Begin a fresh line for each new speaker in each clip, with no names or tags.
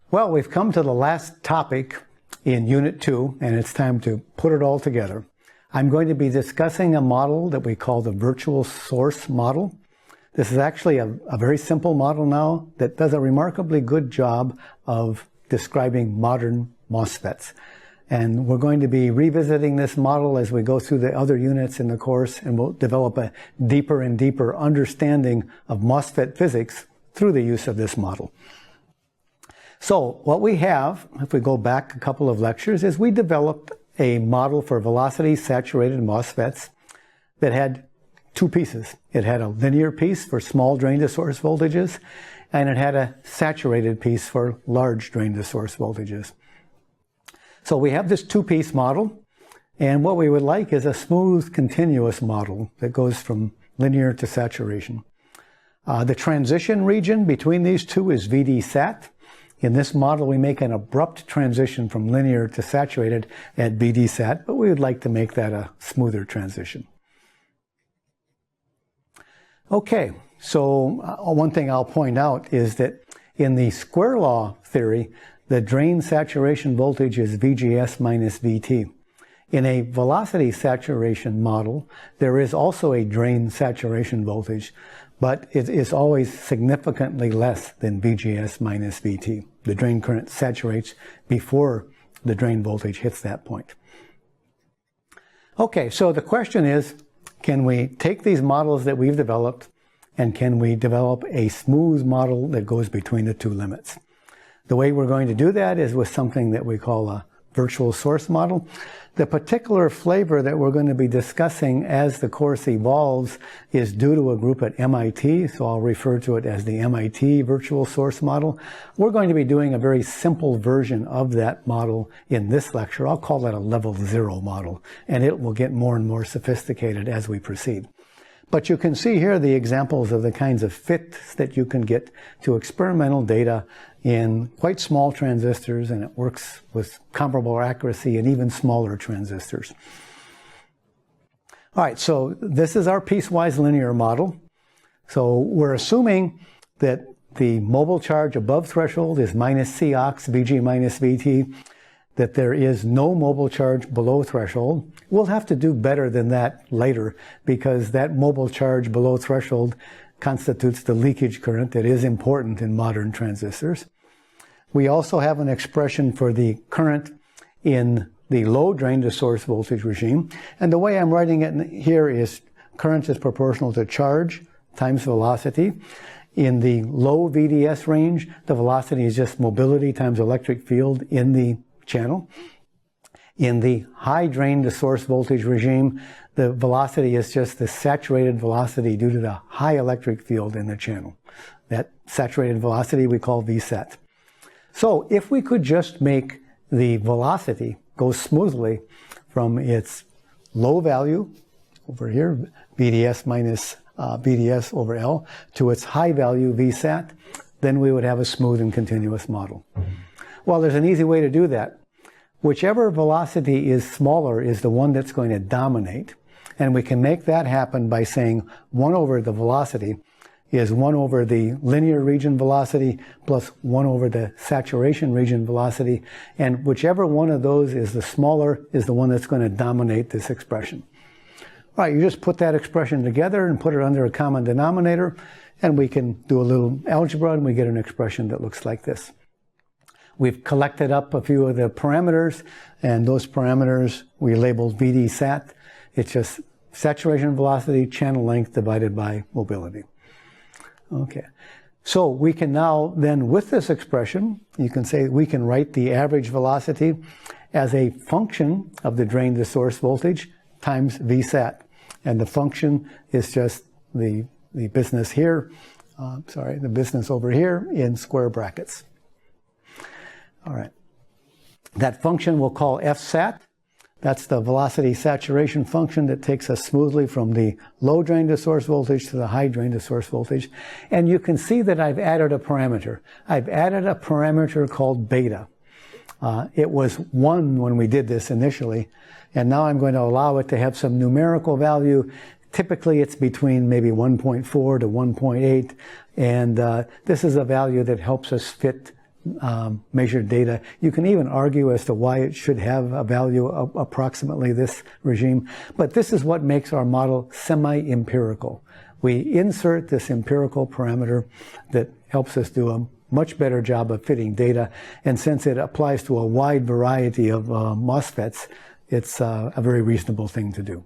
Well, we've come to the last topic in Unit 2, and it's time to put it all together. I'm going to be discussing a model that we call the virtual source model. This is actually a very simple model now that does a remarkably good job of describing modern MOSFETs. And we're going to be revisiting this model as we go through the other units in the course, and we'll develop a deeper and deeper understanding of MOSFET physics through the use of this model. So what we have, if we go back a couple of lectures, is we developed a model for velocity-saturated MOSFETs that had two pieces. It had a linear piece for small drain-to-source voltages, and it had a saturated piece for large drain-to-source voltages. So we have this two-piece model, and what we would like is a smooth, continuous model that goes from linear to saturation. The transition region between these two is VD-sat. In this model, we make an abrupt transition from linear to saturated at VD-sat, but we would like to make that a smoother transition. Okay, so one thing I'll point out is that in the square law theory, the drain saturation voltage is VGS minus VT. In a velocity saturation model, there is also a drain saturation voltage, but it is always significantly less than VGS minus VT. The drain current saturates before the drain voltage hits that point. Okay, so the question is, can we take these models that we've developed and can we develop a smooth model that goes between the two limits? The way we're going to do that is with something that we call a virtual source model. The particular flavor that we're going to be discussing as the course evolves is due to a group at MIT, so I'll refer to it as the MIT virtual source model. We're going to be doing a very simple version of that model in this lecture. I'll call that a level 0 model, and it will get more and more sophisticated as we proceed. But you can see here the examples of the kinds of fits that you can get to experimental data in quite small transistors, and it works with comparable accuracy in even smaller transistors. All right, so this is our piecewise linear model. So we're assuming that the mobile charge above threshold is minus Cox, Vg minus Vt, that there is no mobile charge below threshold. We'll have to do better than that later because that mobile charge below threshold constitutes the leakage current that is important in modern transistors. We also have an expression for the current in the low drain to source voltage regime. And the way I'm writing it here is current is proportional to charge times velocity. In the low VDS range, the velocity is just mobility times electric field in the channel. In the high drain to source voltage regime, the velocity is just the saturated velocity due to the high electric field in the channel. That saturated velocity we call Vset. So if we could just make the velocity go smoothly from its low value over here, VDS minus VDS over L, to its high value Vsat, then we would have a smooth and continuous model. Well, there's an easy way to do that. Whichever velocity is smaller is the one that's going to dominate. And we can make that happen by saying 1 over the velocity is 1 over the linear region velocity plus 1 over the saturation region velocity. And whichever one of those is the smaller is the one that's going to dominate this expression. All right, you just put that expression together and put it under a common denominator, and we can do a little algebra and we get an expression that looks like this. We've collected up a few of the parameters, and those parameters we labeled VD-sat. It's just saturation velocity, channel length divided by mobility. Okay, so we can now then, with this expression, you can say we can write the average velocity as a function of the drain to source voltage times Vsat. And the function is just the business here, the business over here in square brackets. All right. That function we'll call Fsat. That's the velocity saturation function that takes us smoothly from the low drain to source voltage to the high drain to source voltage. And you can see that I've added a parameter. I've added a parameter called beta. It was 1 when we did this initially, and now I'm going to allow it to have some numerical value. Typically it's between maybe 1.4 to 1.8, and this is a value that helps us fit measured data. You can even argue as to why it should have a value of approximately this regime. But this is what makes our model semi-empirical. We insert this empirical parameter that helps us do a much better job of fitting data. And since it applies to a wide variety of MOSFETs, it's a very reasonable thing to do.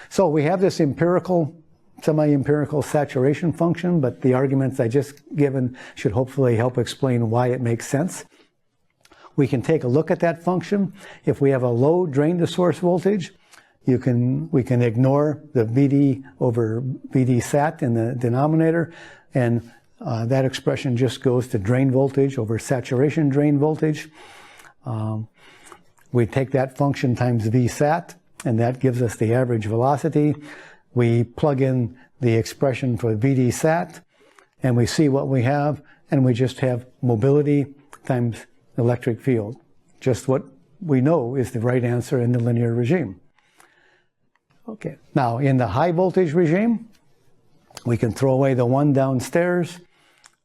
So we have this semi-empirical saturation function, but the arguments I just given should hopefully help explain why it makes sense. We can take a look at that function. If we have a low drain to source voltage, we can ignore the VD over VD sat in the denominator, and that expression just goes to drain voltage over saturation drain voltage. We take that function times V sat, and that gives us the average velocity. We plug in the expression for VD sat, and we see what we have, and we just have mobility times electric field. Just what we know is the right answer in the linear regime. Okay, now in the high voltage regime, we can throw away the one downstairs,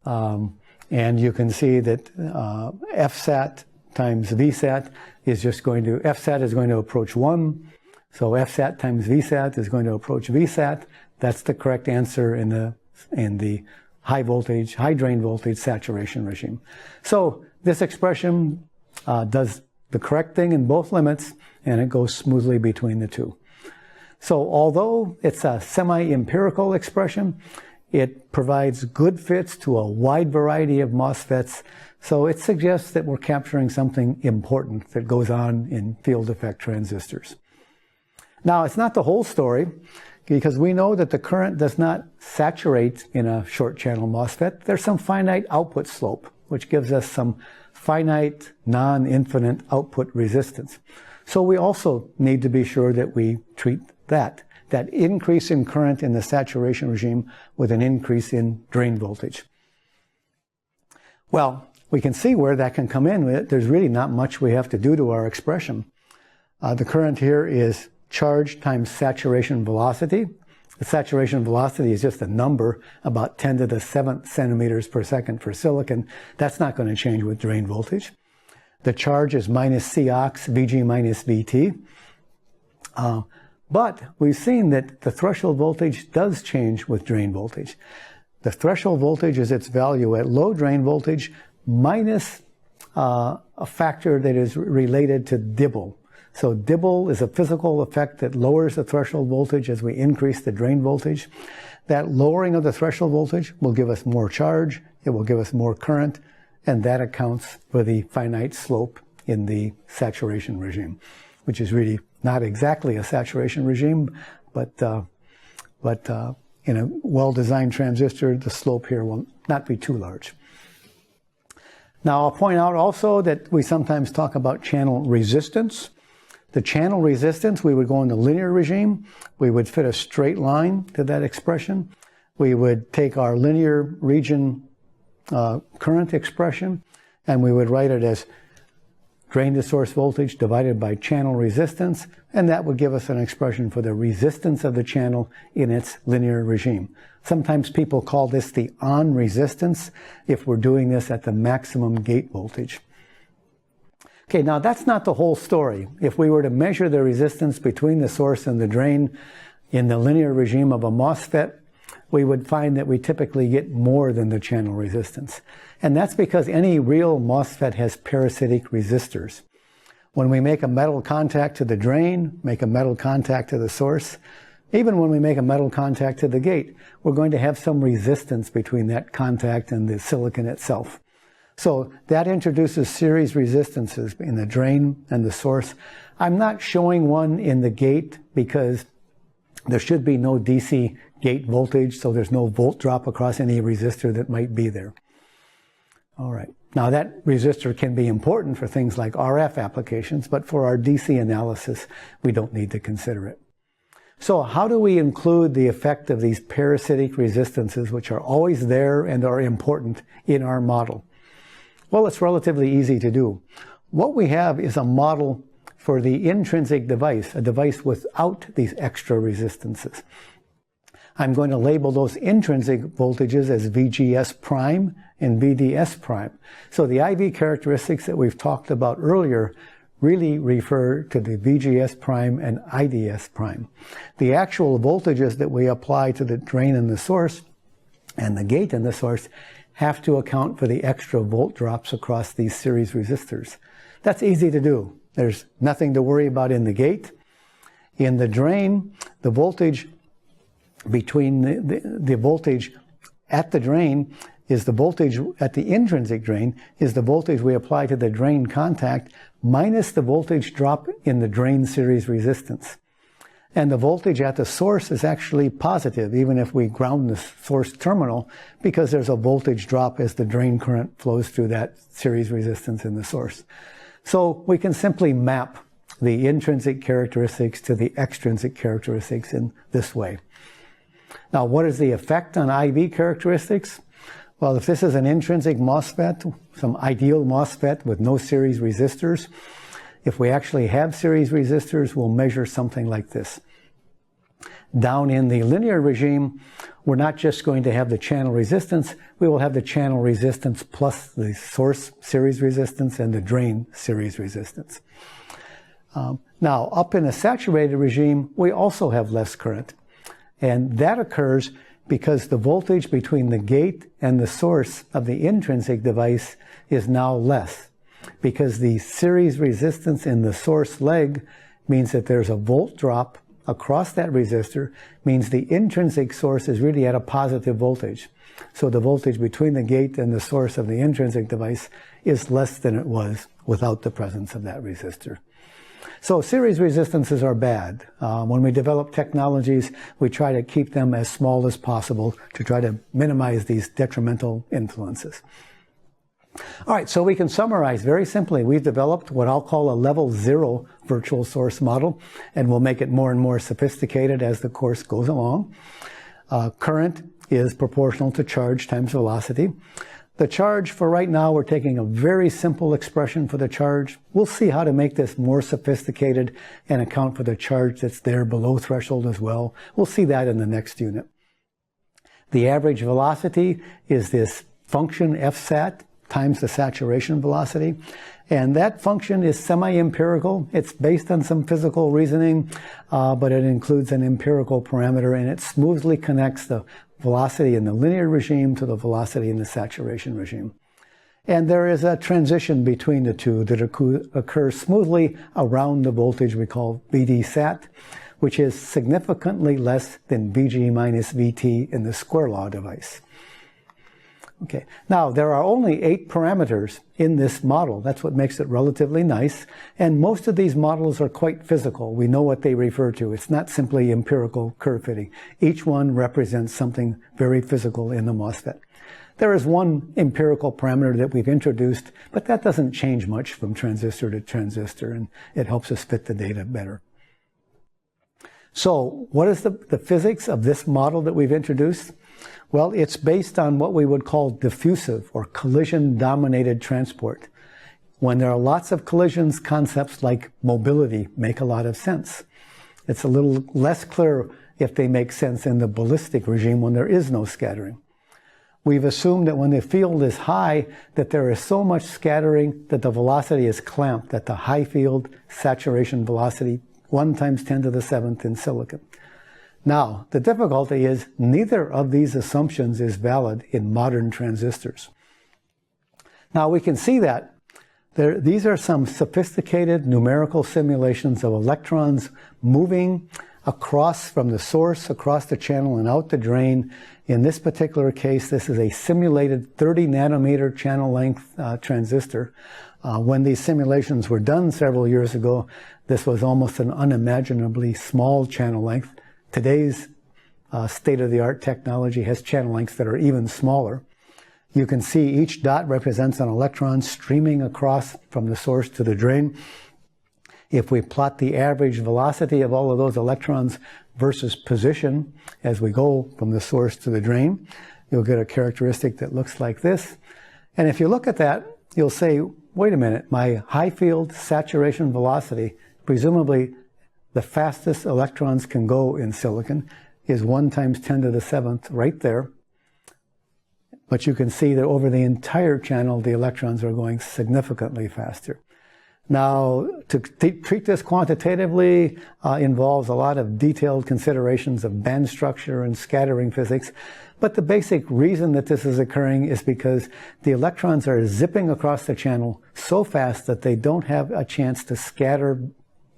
and you can see that FSAT times VSAT is just going to, FSAT is going to approach 1, so FSAT times VSAT is going to approach VSAT. That's the correct answer in the high voltage, high drain voltage saturation regime. So this expression does the correct thing in both limits, and it goes smoothly between the two. So although it's a semi-empirical expression, it provides good fits to a wide variety of MOSFETs. So it suggests that we're capturing something important that goes on in field effect transistors. Now, it's not the whole story, because we know that the current does not saturate in a short channel MOSFET. There's some finite output slope, which gives us some finite, non-infinite output resistance. So we also need to be sure that we treat that increase in current in the saturation regime with an increase in drain voltage. Well, we can see where that can come in. There's really not much we have to do to our expression. The current here is charge times saturation velocity. The saturation velocity is just a number, about 10 to the 7th centimeters per second for silicon. That's not going to change with drain voltage. The charge is minus Cox, Vg minus Vt. But we've seen that the threshold voltage does change with drain voltage. The threshold voltage is its value at low drain voltage minus a factor that is related to Dibble. So Dibble is a physical effect that lowers the threshold voltage as we increase the drain voltage. That lowering of the threshold voltage will give us more charge, it will give us more current, and that accounts for the finite slope in the saturation regime, which is really not exactly a saturation regime, but in a well-designed transistor, the slope here will not be too large. Now, I'll point out also that we sometimes talk about channel resistance. The channel resistance, we would go in the linear regime. We would fit a straight line to that expression. We would take our linear region current expression, and we would write it as drain to source voltage divided by channel resistance, and that would give us an expression for the resistance of the channel in its linear regime. Sometimes people call this the on resistance if we're doing this at the maximum gate voltage. Okay, now that's not the whole story. If we were to measure the resistance between the source and the drain in the linear regime of a MOSFET, we would find that we typically get more than the channel resistance. And that's because any real MOSFET has parasitic resistors. When we make a metal contact to the drain, make a metal contact to the source, even when we make a metal contact to the gate, we're going to have some resistance between that contact and the silicon itself. So that introduces series resistances in the drain and the source. I'm not showing one in the gate because there should be no DC gate voltage, so there's no volt drop across any resistor that might be there. All right. Now that resistor can be important for things like RF applications, but for our DC analysis, we don't need to consider it. So how do we include the effect of these parasitic resistances, which are always there and are important in our model? Well, it's relatively easy to do. What we have is a model for the intrinsic device, a device without these extra resistances. I'm going to label those intrinsic voltages as VGS prime and VDS prime. So the IV characteristics that we've talked about earlier really refer to the VGS prime and IDS prime. The actual voltages that we apply to the drain and the source and the gate and the source have to account for the extra volt drops across these series resistors. That's easy to do. There's nothing to worry about in the gate. In the drain, the voltage between the voltage at the drain is the voltage at the intrinsic drain is the voltage we apply to the drain contact minus the voltage drop in the drain series resistance. And the voltage at the source is actually positive, even if we ground the source terminal, because there's a voltage drop as the drain current flows through that series resistance in the source. So we can simply map the intrinsic characteristics to the extrinsic characteristics in this way. Now, what is the effect on IV characteristics? Well, if this is an intrinsic MOSFET, some ideal MOSFET with no series resistors, if we actually have series resistors, we'll measure something like this. Down in the linear regime, we're not just going to have the channel resistance, we will have the channel resistance plus the source series resistance and the drain series resistance. Now, up in a saturated regime, we also have less current. And that occurs because the voltage between the gate and the source of the intrinsic device is now less. Because the series resistance in the source leg means that there's a volt drop across that resistor, means the intrinsic source is really at a positive voltage. So the voltage between the gate and the source of the intrinsic device is less than it was without the presence of that resistor. So series resistances are bad. When we develop technologies, we try to keep them as small as possible to try to minimize these detrimental influences. All right, so we can summarize very simply. We've developed what I'll call a level 0 virtual source model, and we'll make it more and more sophisticated as the course goes along. Current is proportional to charge times velocity. The charge, for right now, we're taking a very simple expression for the charge. We'll see how to make this more sophisticated and account for the charge that's there below threshold as well. We'll see that in the next unit. The average velocity is this function fsat times the saturation velocity. And that function is semi-empirical. It's based on some physical reasoning, but it includes an empirical parameter, and it smoothly connects the velocity in the linear regime to the velocity in the saturation regime. And there is a transition between the two that occurs smoothly around the voltage we call VD sat, which is significantly less than VG minus VT in the square law device. Okay, now there are only 8 parameters in this model. That's what makes it relatively nice. And most of these models are quite physical. We know what they refer to. It's not simply empirical curve fitting. Each one represents something very physical in the MOSFET. There is one empirical parameter that we've introduced, but that doesn't change much from transistor to transistor, and it helps us fit the data better. So what is the physics of this model that we've introduced? Well, it's based on what we would call diffusive or collision-dominated transport. When there are lots of collisions, concepts like mobility make a lot of sense. It's a little less clear if they make sense in the ballistic regime when there is no scattering. We've assumed that when the field is high, that there is so much scattering that the velocity is clamped at the high field saturation velocity, 1 times 10 to the 7th in silicon. Now, the difficulty is neither of these assumptions is valid in modern transistors. Now, we can see that these are some sophisticated numerical simulations of electrons moving across from the source, across the channel, and out the drain. In this particular case, this is a simulated 30 nanometer channel length transistor. When these simulations were done several years ago, this was almost an unimaginably small channel length. Today's state-of-the-art technology has channel lengths that are even smaller. You can see each dot represents an electron streaming across from the source to the drain. If we plot the average velocity of all of those electrons versus position as we go from the source to the drain, you'll get a characteristic that looks like this. And if you look at that, you'll say, wait a minute, my high field saturation velocity, presumably the fastest electrons can go in silicon, is 1 times 10 to the 7th right there. But you can see that over the entire channel, the electrons are going significantly faster. Now, to treat this quantitatively involves a lot of detailed considerations of band structure and scattering physics. But the basic reason that this is occurring is because the electrons are zipping across the channel so fast that they don't have a chance to scatter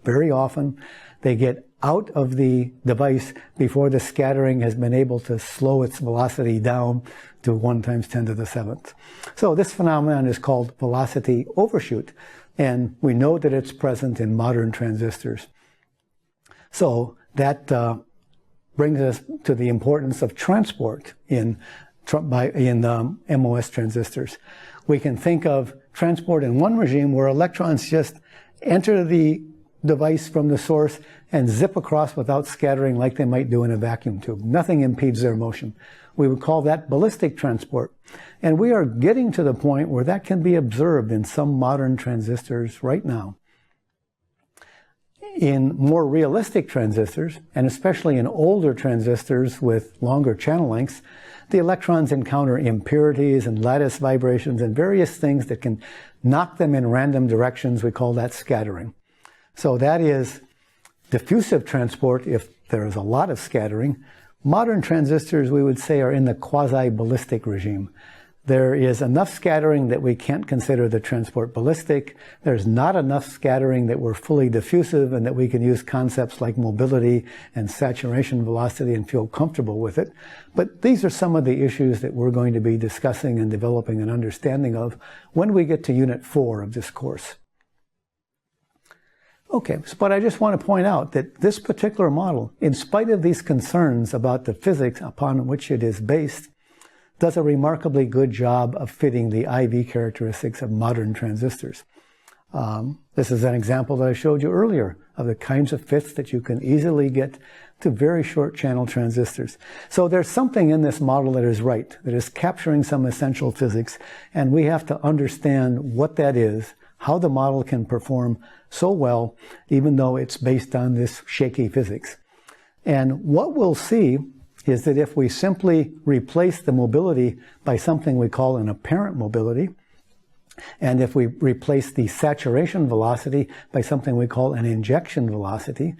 very often. They get out of the device before the scattering has been able to slow its velocity down to 1 times 10 to the 7th. So this phenomenon is called velocity overshoot, and we know that it's present in modern transistors. So that brings us to the importance of transport in MOS transistors. We can think of transport in one regime where electrons just enter the device from the source and zip across without scattering like they might do in a vacuum tube. Nothing impedes their motion. We would call that ballistic transport. And we are getting to the point where that can be observed in some modern transistors right now. In more realistic transistors, and especially in older transistors with longer channel lengths, the electrons encounter impurities and lattice vibrations and various things that can knock them in random directions. We call that scattering. So that is diffusive transport if there is a lot of scattering. Modern transistors, we would say, are in the quasi-ballistic regime. There is enough scattering that we can't consider the transport ballistic. There's not enough scattering that we're fully diffusive and that we can use concepts like mobility and saturation velocity and feel comfortable with it. But these are some of the issues that we're going to be discussing and developing an understanding of when we get to Unit 4 of this course. Okay, but I just want to point out that this particular model, in spite of these concerns about the physics upon which it is based, does a remarkably good job of fitting the IV characteristics of modern transistors. This is an example that I showed you earlier of the kinds of fits that you can easily get to very short channel transistors. So there's something in this model that is right, that is capturing some essential physics, and we have to understand what that is, how the model can perform so well, even though it's based on this shaky physics. And what we'll see is that if we simply replace the mobility by something we call an apparent mobility, and if we replace the saturation velocity by something we call an injection velocity,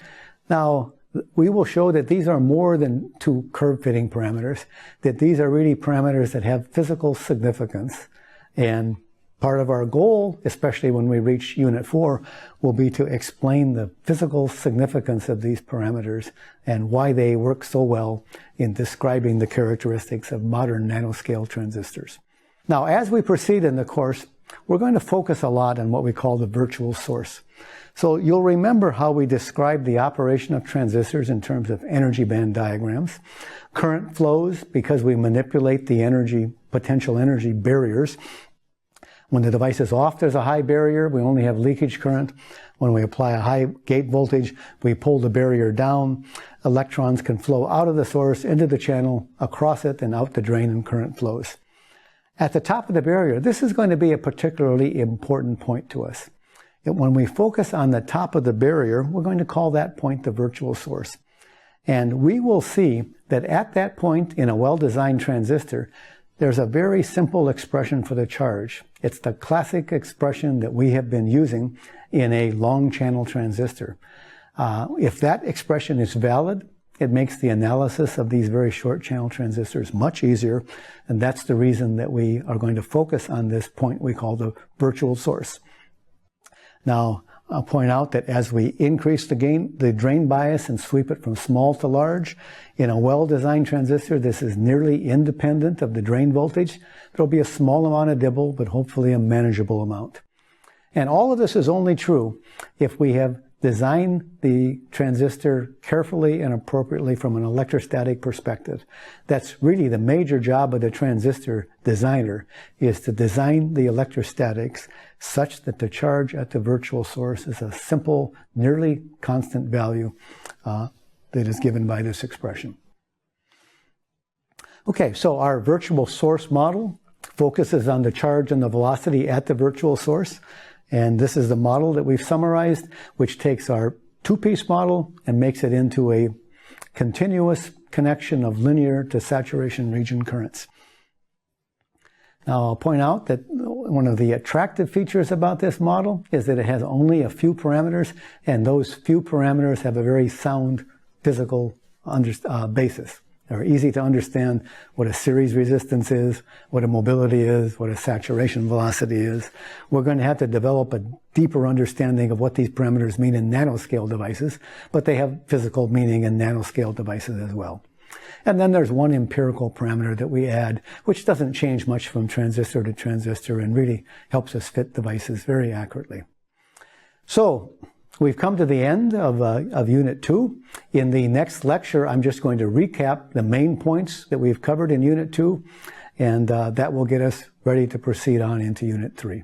now we will show that these are more than two curve-fitting parameters, that these are really parameters that have physical significance. And part of our goal, especially when we reach Unit 4, will be to explain the physical significance of these parameters and why they work so well in describing the characteristics of modern nanoscale transistors. Now, as we proceed in the course, we're going to focus a lot on what we call the virtual source. So you'll remember how we described the operation of transistors in terms of energy band diagrams. Current flows because we manipulate the potential energy barriers. When the device is off, there's a high barrier. We only have leakage current. When we apply a high gate voltage, we pull the barrier down. Electrons can flow out of the source, into the channel, across it, and out the drain, and current flows. At the top of the barrier, this is going to be a particularly important point to us. When we focus on the top of the barrier, we're going to call that point the virtual source. And we will see that at that point in a well-designed transistor, there's a very simple expression for the charge. It's the classic expression that we have been using in a long channel transistor. If that expression is valid, it makes the analysis of these very short channel transistors much easier, and that's the reason that we are going to focus on this point we call the virtual source. Now, I'll point out that as we increase the drain bias and sweep it from small to large, in a well-designed transistor, this is nearly independent of the drain voltage. There'll be a small amount of dibble, but hopefully a manageable amount. And all of this is only true if we have designed the transistor carefully and appropriately from an electrostatic perspective. That's really the major job of the transistor designer, is to design the electrostatics such that the charge at the virtual source is a simple, nearly constant value that is given by this expression. Okay, so our virtual source model focuses on the charge and the velocity at the virtual source. And this is the model that we've summarized, which takes our two-piece model and makes it into a continuous connection of linear to saturation region currents. Now, I'll point out that one of the attractive features about this model is that it has only a few parameters, and those few parameters have a very sound physical basis. They're easy to understand what a series resistance is, what a mobility is, what a saturation velocity is. We're going to have to develop a deeper understanding of what these parameters mean in nanoscale devices, but they have physical meaning in nanoscale devices as well. And then there's one empirical parameter that we add, which doesn't change much from transistor to transistor and really helps us fit devices very accurately. So, we've come to the end of Unit 2. In the next lecture, I'm just going to recap the main points that we've covered in Unit 2, and that will get us ready to proceed on into Unit 3.